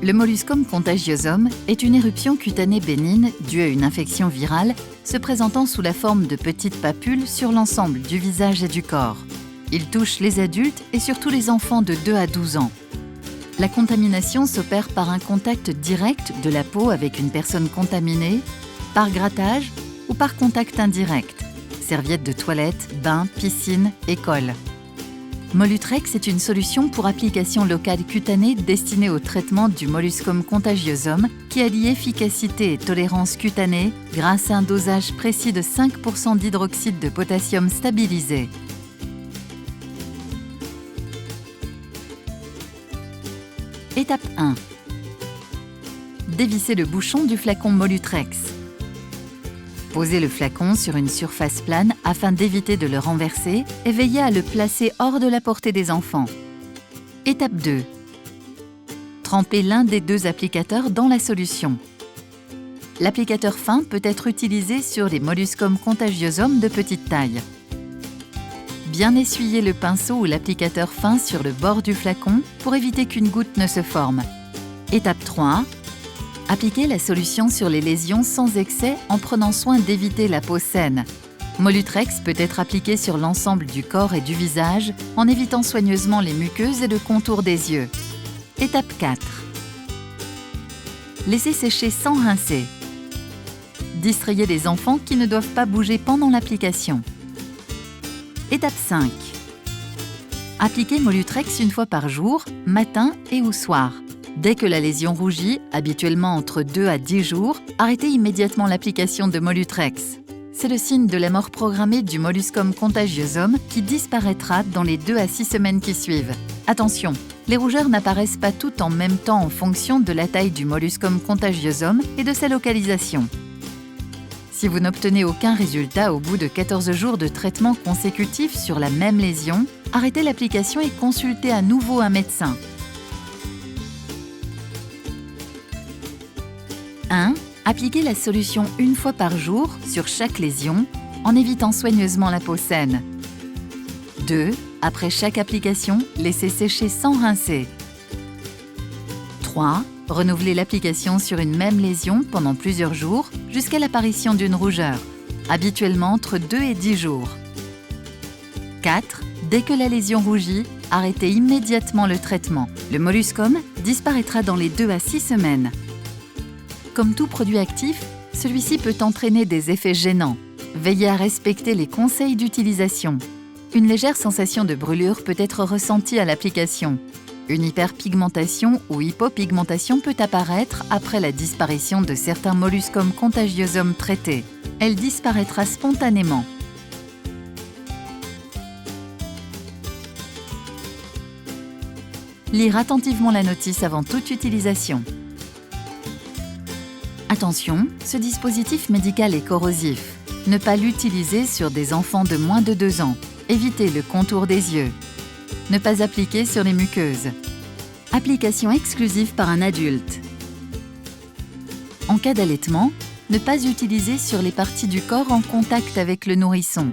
Le molluscum contagiosum est une éruption cutanée bénigne due à une infection virale se présentant sous la forme de petites papules sur l'ensemble du visage et du corps. Il touche les adultes et surtout les enfants de 2 à 12 ans. La contamination s'opère par un contact direct de la peau avec une personne contaminée, par grattage ou par contact indirect, serviette de toilette, bain, piscine, école. Molutrex est une solution pour application locale cutanée destinée au traitement du molluscum contagiosum qui allie efficacité et tolérance cutanée grâce à un dosage précis de 5% d'hydroxyde de potassium stabilisé. Étape 1. Dévisser le bouchon du flacon Molutrex. Posez le flacon sur une surface plane afin d'éviter de le renverser et veillez à le placer hors de la portée des enfants. Étape 2. Trempez l'un des 2 applicateurs dans la solution. L'applicateur fin peut être utilisé sur les molluscum contagiosum de petite taille. Bien essuyer le pinceau ou l'applicateur fin sur le bord du flacon pour éviter qu'une goutte ne se forme. Étape 3. Appliquez la solution sur les lésions sans excès en prenant soin d'éviter la peau saine. Molutrex peut être appliqué sur l'ensemble du corps et du visage en évitant soigneusement les muqueuses et le contour des yeux. Étape 4. Laissez sécher sans rincer. Distrayez les enfants qui ne doivent pas bouger pendant l'application. Étape 5. Appliquez Molutrex une fois par jour, matin et ou soir. Dès que la lésion rougit, habituellement entre 2 à 10 jours, arrêtez immédiatement l'application de Molutrex. C'est le signe de la mort programmée du molluscum contagiosum qui disparaîtra dans les 2 à 6 semaines qui suivent. Attention, les rougeurs n'apparaissent pas toutes en même temps en fonction de la taille du molluscum contagiosum et de sa localisation. Si vous n'obtenez aucun résultat au bout de 14 jours de traitement consécutif sur la même lésion, arrêtez l'application et consultez à nouveau un médecin. 1. Appliquez la solution une fois par jour sur chaque lésion en évitant soigneusement la peau saine. 2. Après chaque application, laissez sécher sans rincer. 3. Renouvelez l'application sur une même lésion pendant plusieurs jours jusqu'à l'apparition d'une rougeur, habituellement entre 2 et 10 jours. 4. Dès que la lésion rougit, arrêtez immédiatement le traitement. Le molluscum disparaîtra dans les 2 à 6 semaines. Comme tout produit actif, celui-ci peut entraîner des effets gênants. Veillez à respecter les conseils d'utilisation. Une légère sensation de brûlure peut être ressentie à l'application. Une hyperpigmentation ou hypopigmentation peut apparaître après la disparition de certains molluscum contagiosum traités. Elle disparaîtra spontanément. Lire attentivement la notice avant toute utilisation. Attention, ce dispositif médical est corrosif. Ne pas l'utiliser sur des enfants de moins de 2 ans. Évitez le contour des yeux. Ne pas appliquer sur les muqueuses. Application exclusive par un adulte. En cas d'allaitement, ne pas utiliser sur les parties du corps en contact avec le nourrisson.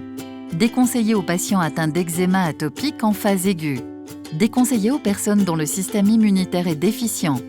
Déconseillé aux patients atteints d'eczéma atopique en phase aiguë. Déconseillé aux personnes dont le système immunitaire est déficient.